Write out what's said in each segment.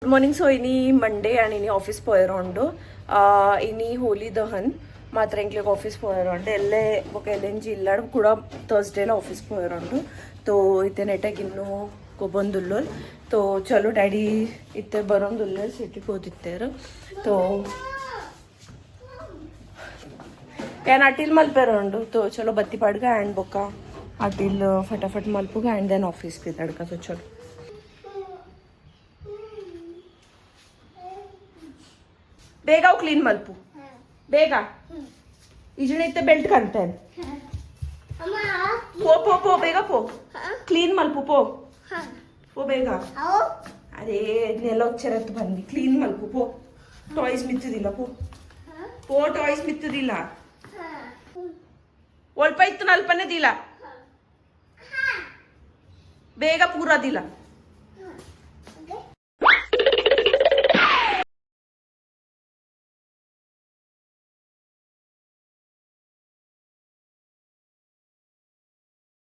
Morning so इनी Monday आणि इनी ऑफिस पोयरोंडु इनी होली दहन मात्र इंक्लेक ऑफिस पोयरोंडु एल्ले ఒక ఎల్ఎన్జి ఇల్లడం కూడా థర్స్డేలో ఆఫీస్ పోయరోండు तो इतने नेटाग इन्नु ಬಂದುಲ್ಲೋಲ್ तो चलो डैडी इत्ते बरोंದುಲ್ಲೋಲ್ ಸಿಟಿಗೆ ಹೋದಿತ್ತೇರು तो ಯಾನ್ ಅಟಿಲ್ ಮಲ್ಪೆರೋಂಡು तो चलो बत्ती पाडगा एंड बोका अटिल फटाफट मल्पुगा एंड देन ऑफिस पे तड़का तो चलो ಬೇಗ ಕ್ಲೀನ್ ಮಲ್ಪು ಬೇಗ ಈಜಣ ಇತ್ತೆ ಬೆಲ್ಟ್ ಕಾಣ್ತೇನೆ ಪೋ ಪೋ ಪೋ ಬೇಗ ಪೋ ಕ್ಲೀನ್ ಮಲ್ಪು ಪೋ ಪೋ ಬೇಗ ಅದೇ ನೆಲ వచ్చేರತ್ತು ಬಂದಿ ಕ್ಲೀನ್ ಮಲ್ಪು ಪೋ ಟಾಯ್ಸ್ ಮಿತ್ತದಿಲ್ಲ ಪೋ ಪೋ ಟಾಯ್ಸ್ ಮಿತ್ತದಿಲ್ಲ ಒಳ್ಪ ಇತ್ತು ನಲ್ಪನೆ ದಿಲ್ಲ ಬೇಗ ಪೂರ ದಿಲ್ಲ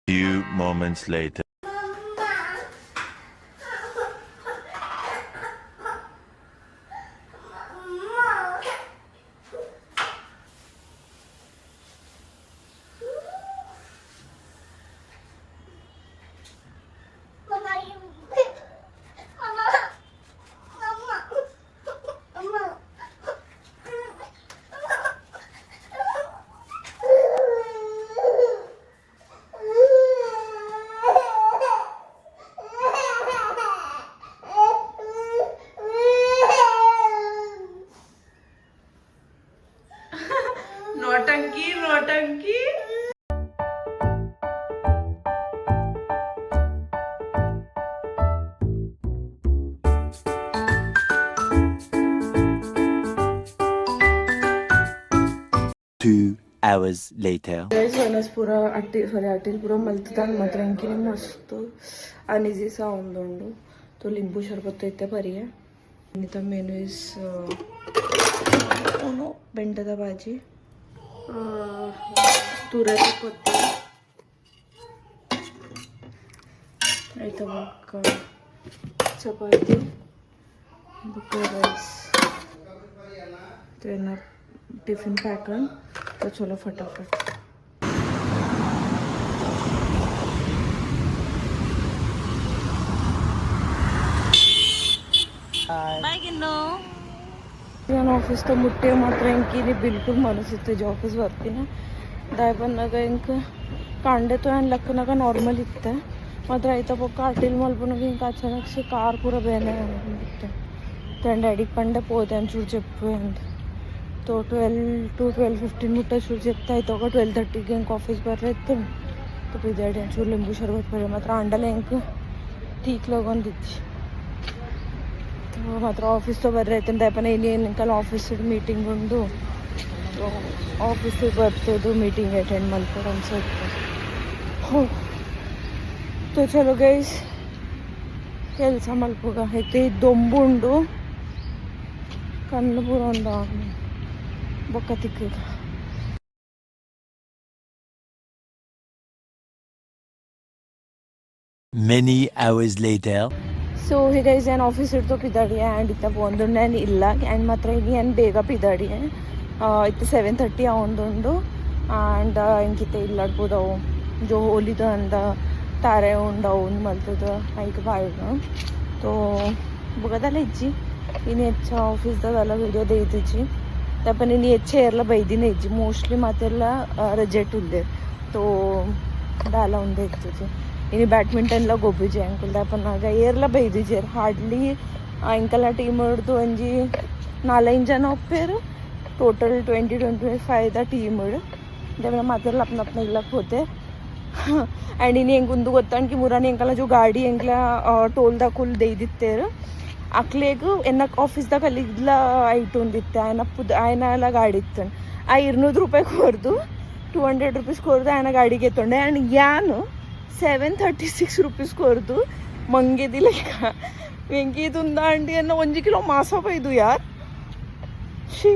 Few moments later. नौटंकी नौटंकी Two hours later. पूरा अटील पूरा मलतदान मात्र इंकी मस्त अनिजी साउंड उंडु तो लिंबू शरबत इत्ते परी है तो मेनू इस बेंडದ भाजी तुऱ्याची पत्ती आयता बघ चपाती बघ राईस तो ना टिफिन पैकन तो चलो फटाफट बाय गिन्नो ऑफिस तो मुट्टे मात्र इंकी बिल्कुल मनसिते जो ऑफिस वर्किन दाय पन्नाग इंक कांडे तो एन लक्कनाग नॉर्मल इत्ते मात्र आयता पोक अटिल मल्पुनग इंक अचानक से कार पूरा बेने तो डैडी पंडे पोते అని చూడు చెప్పు तो 12 to 12:15 मुट्टा చూడు చెప్తే అయితే ఒక 12:30 इंक ऑफिस बरैते तो पिदाडी అని చూడు लिंबू शरबत परे मात्र अंडले इंक ठीक लगोंदिच्చి मात्र ऑफिस तो बरैते दयपन इनकल ऑफिस मीटिंग उंडु तो ऑफिस बर्तोदु मीटिंग अटेंड मल्पडम हो तो चलो गैस केल्स मल्पुगा ऐते दొంబు उंडु कन्नु पूरा उंडा बొక్క तिक्कुगा Many hours later. ಸೊ ಹೀಗೈಸ್ ಏನು ಆಫೀಸ್ ಇಡ್ತು ಪಿದಾಡಿ ಆ್ಯಂಡ್ ಇತ್ತ ಒಂದುಂಡೇನು ಇಲ್ಲ ಆ್ಯಂಡ್ ಮಾತ್ರ ಈಗ ಏನು ಬೇಗ ಪಿದಾಡಿ ಇತ್ತು 7:30 ಅವೊಂದುಂಡು ಆ್ಯಂಡ್ ಇಂಕಿತ್ತೆ ಇಲ್ಲಾಡ್ಬೋದು ಅವು ಜೋ ಹೋಲಿದು ಅಂದ ತಾರೆ ಉಂಡವು ಮಲ್ತದ ಐಕ ಬಾಯಿಗ तो ಬುಗದಲ್ಲ ಇಜ್ಜಿ ಇನ್ನು ಹೆಚ್ಚು ಆಫೀಸ್ದಾಗೆಲ್ಲ ವಿಡಿಯೋ ದೇಯ್ತಿಜ್ಜಿ ತಪ್ಪನ ಇನ್ನು ಹೆಚ್ಚು ಏರ್ಲ ಬೈದಿನ ಇಜ್ಜಿ ಮೋಸ್ಟ್ಲಿ ಮತ್ತೆಲ್ಲ ರಜೆಟ್ ಉಲ್ಲೆ तो ದಾಲ ಒಂದೇ ಇರ್ತೈತಿ इनी बैडमिंटनला गोबीजे अंकल पण ಏರ್ಲ ಬೈದಿಜೇರ್ ಹಾರ್ಡ್ಲಿ ಅಂಕಲ್ ಟೀಮ್ ಹಿಡ್ದು ಒಂಜಿ 4-5 ಜನ ಒಪ್ಪೇರು ಟೋಟಲ್ 20-25 ದ ಟೀಮ್ देवना मातेरला अपना अपना इलाक होते एंड इनी हेंग उंदु गोत्तान की मुरानी अंकल जो गाडी हेंगला टोल दाखोल देयित्तेर अक्लेग एन्न ऑफिस दा कलिगला ಐಟ್ ಉಂದಿತ್ತೆ ಆಯನ ಗಾಡಿ ಇತ್ತು ಆ 200 ರೂಪಾಯಿ ಕೊರ್ದು 200 ರೂಪೀಸ್ ಕೊರ್ದು ಆಯನ ಗಾಡಿಗೆ ತೊಂಡೆ ಆ್ಯಂಡ್ ಯಾನು 736 ರೂಪೀಸ್ ಕೊರ್ದು ಮಂಗೆ ದಿಲೆಕ್ಕ ವೆಂಕಿ ತುಂದ ಅಂಡಿ ಅನ್ನ 1 ಕಿಲೋ ಮಾಸ ಬೈದು ಯಾರ್ ಶಿ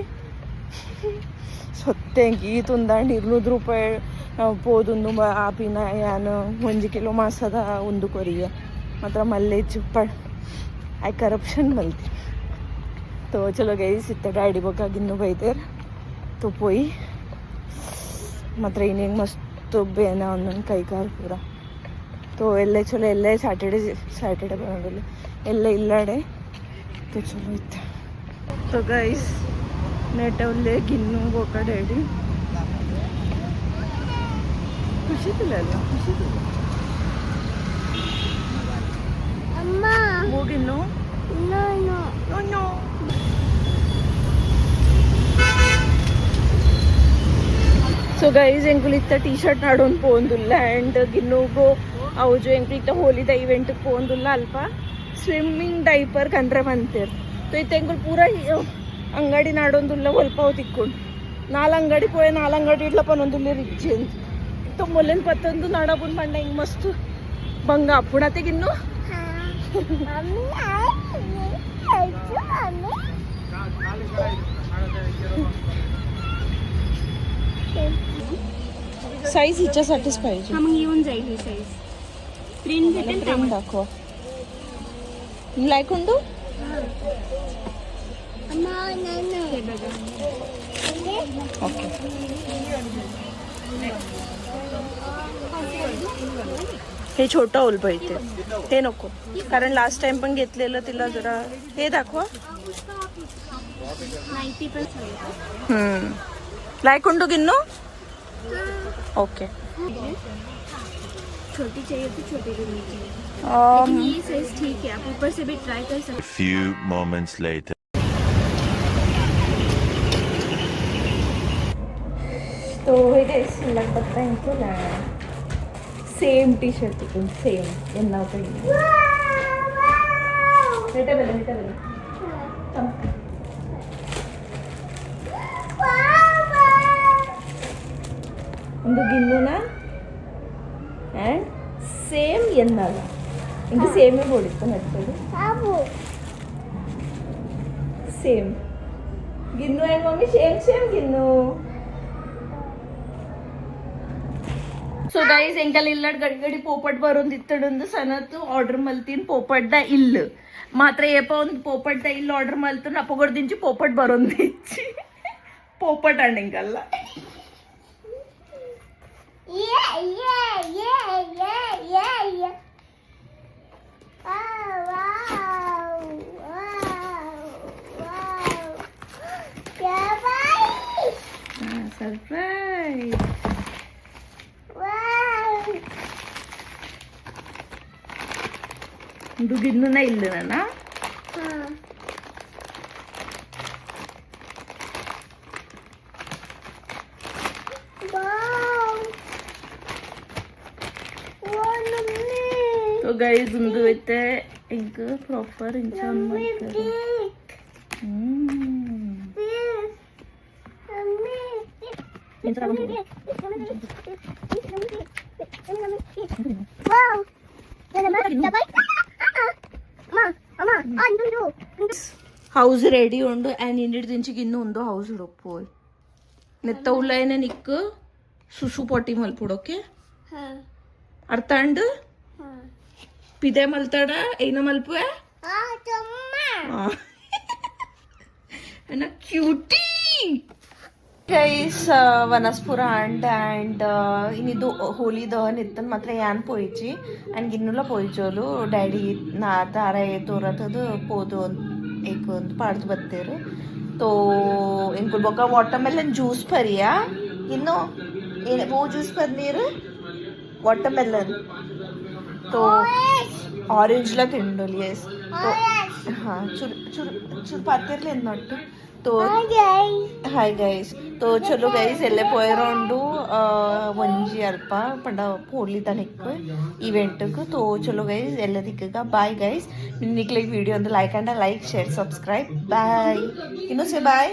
ಸೊತ್ತೆಂಕಿ ತುಂದಾಂಡಿ 200 ರೂಪಾಯಿ పోదుందు ఆపిన యాను 1 కిలో మాసದ ಒಂದು ಕೊರಿಯ ಮಾತ್ರ ಮಲ್ಲೆ ಚುಪ್ಪಡ್ आय करप्शन मलती तो चलो गईस इतना डैडी बघा गिन्नू बೈತೇರ್ तो पोई मात्र इनिंग मस्त बेना ಒಂದೊಂದು ಕೈ ಕಾಲು ಪೂರ तो ಎಲ್ಲೇ ಚಲೋ ಎಲ್ಲೇ ಸ್ಯಾಟರ್ಡೆ ಬರೋದಿಲ್ಲ ಎಲ್ಲೇ ಇಲ್ಲಾಡೆ तो चलो इतना तो गाइस नेटवले गिन्नू बोका डैडी खुशी तुला खुशी तुला अम्मा वो गिन्नू no no no no so guys ಎಂಕುಲು ಇತ್ತ ಟೀ ಶರ್ಟ್ ನಾಡೋನ್ ಪೋಂದುಲ್ಲ ಆ್ಯಂಡ್ ಗಿನ್ನುಗು ಅವು ಜೋ ಎಂಕುಲು ಇತ್ತ ಹೋಲಿದ ಇವೆಂಟ್ಗೆ ಪೋಂದುಲ್ಲ ಅಲ್ಪ ಸ್ವಿಮ್ಮಿಂಗ್ ಡೈಪರ್ ಕಂಡ್ರೆ ಬಂತೇರು तो ಇತ್ತ ಎಂಕುಲು ಪೂರ ಅಂಗಡಿ ನಾಡೊಂದುಲ್ಲ ಹೊಲ್ಪಾವು ತಿಕ್ಕೊಂಡು 4 ಅಂಗಡಿ ಪೋಯೆ 4 ಅಂಗಡಿ ಇಡ್ಲ ಪನೊಂದುಲ್ಲ ರಿಚ್ ಅಂತ तो ಮೊಲೆನ್ ಪತ್ತೊಂದು ನಾಡಬುನ್ ಬಂಡ ಹಿಂಗೆ ಮಸ್ತ್ ಬಂಗ ಅಪ್ಪುಣತೆ ಗಿನ್ನು मम्मी आई मम्मी साईज हिच्यासाठीच पाहिजे हा मग येऊन जाईल ही साईज प्रिंट भेटेल का प्रिंट दाखवा लायकुंडू अम्मा नाही हे बघा ओके हे छोटं ओल पाहिजे हे नको कारण लास्ट टाइम पण घेतलेलं तिला जरा हे दाखवा 90% लायकुंडू गिन्नू ओके छोटी चाहिए तो छोटी भी नहीं चाहिए लेकिन ये साइज ठीक है आप ऊपर से भी ट्राई कर सकते A few moments later. तो हे लगता है सेम टी शर्ट सेम ಎಲ್ಲ ಒಂದು ಗಿನ್ನುನ ಆ್ಯಂಡ್ ಸೇಮ್ ಎನ್ನಲ್ಲ ಹಿಂಗೆ ಸೇಮೇ ಹೊಡಿತು ನಡ್ಕೊಂಡು ಸೇಮ್ ಗಿನ್ನು ಆ್ಯಂಡ್ ಮಮ್ಮಿ ಸೇಮ್ ಗಿನ್ನು सो गाईज ಎಂಕಲ್ ಇಲ್ಲಡ್ ಗಡಿ ಪೋಪಟ್ ಬರೋದು ಇತ್ತಡೊಂದು ಸನತ್ತು ಆರ್ಡರ್ ಮಲ್ತೀನಿ ಪೋಪಟ್ದ ಇಲ್ಲ ಮಾತ್ರ ಏಪ ಒಂದು ಪೋಪಟ್ದ ಇಲ್ಲ ಆರ್ಡರ್ ಮಲ್ತು ನಪ್ಪಗೊಡ್ದಿಂಚಿ ಪೋಪಟ್ ಬರೋದು ಇಚ್ಚಿ ಪೋಪಟ್ ಅಣ್ಣಿಂಗಲ್ಲ ಸರ್ಪ್ರೈಸ್ ಇದು ಗಿನ್ನುನ ಇಲ್ಲ ನನ್ನ तो गाइस ಒಂದು ಐತೆ ಈಗ ಪ್ರಾಪರ್ ಇನ್ಸಾನ್ ಮಾಡ್ತಾರೆ ಹೌಸ್ ರೆಡಿ ಉಂಡು ಆ್ಯಂಡ್ ಇನ್ನಿಡ್ ದಿಂಚಿಗೆ ಇನ್ನೂ ಒಂದು ಹೌಸ್ ಹುಡುಕ್ಪೋಯ್ ನೆತ್ತ ಉಳ್ಳಾಯನೆ ನಿಕ್ಕು ಸುಸು ಪೊಟ್ಟಿ ಮಲ್ಪುಡೋಕೆ ಅರ್ಥ ಅಂಡು ಪಿದೆ ಮಲ್ತಾಡ ಏನ ಮಲ್ಪುವೆ ಕ್ಯೂಟಿ ಗೈಸ್ ವನಸ್ಪುರ ಆ್ಯಂಡ್ ಇನ್ನಿದು ಹೋಲಿ ದಹನ್ ಇತ್ತನ್ ಮಾತ್ರ ಯಾನ್ ಪೋಯ್ಚಿ ಆ್ಯಂಡ್ ಗಿನ್ನುಲ ಪೋಯ್ಚೋಲು ಡ್ಯಾಡಿ ನಾ ತಾರ ತೋರತದು ಪೋದು एक पार्ट बत्तेರು तो इनको बोका वाटरमेलन जूस भरिया इन्नो वो जूस पनीर वाटरमेलन तो ऑरेंज ला तिंडोली यस तो हाँ चुर पातेर्ले नट्टु तो हाय गाइस तो चलो गाइस ಎಲ್ಲೆ ಪೋಯರೊಂಡು ಒಂಜಿ ಅಲ್ಪ ಪಂಡ ಪೋಡ್ಲಿತ ನಿಕ್ಕು ಇವೆಂಟ್ಗೆ तो चलो गाइस ಎಲ್ಲ ದಿಕ್ಕಗ ಬಾಯ್ गाइस ನಿಕ್ಲೆ ವಿಡಿಯೋ ಒಂದು ಲೈಕ್ ಶೇರ್ ಸಬ್ಸ್ಕ್ರೈಬ್ ಬಾಯ್ ಇನ್ನು ಸೇ ಬಾಯ್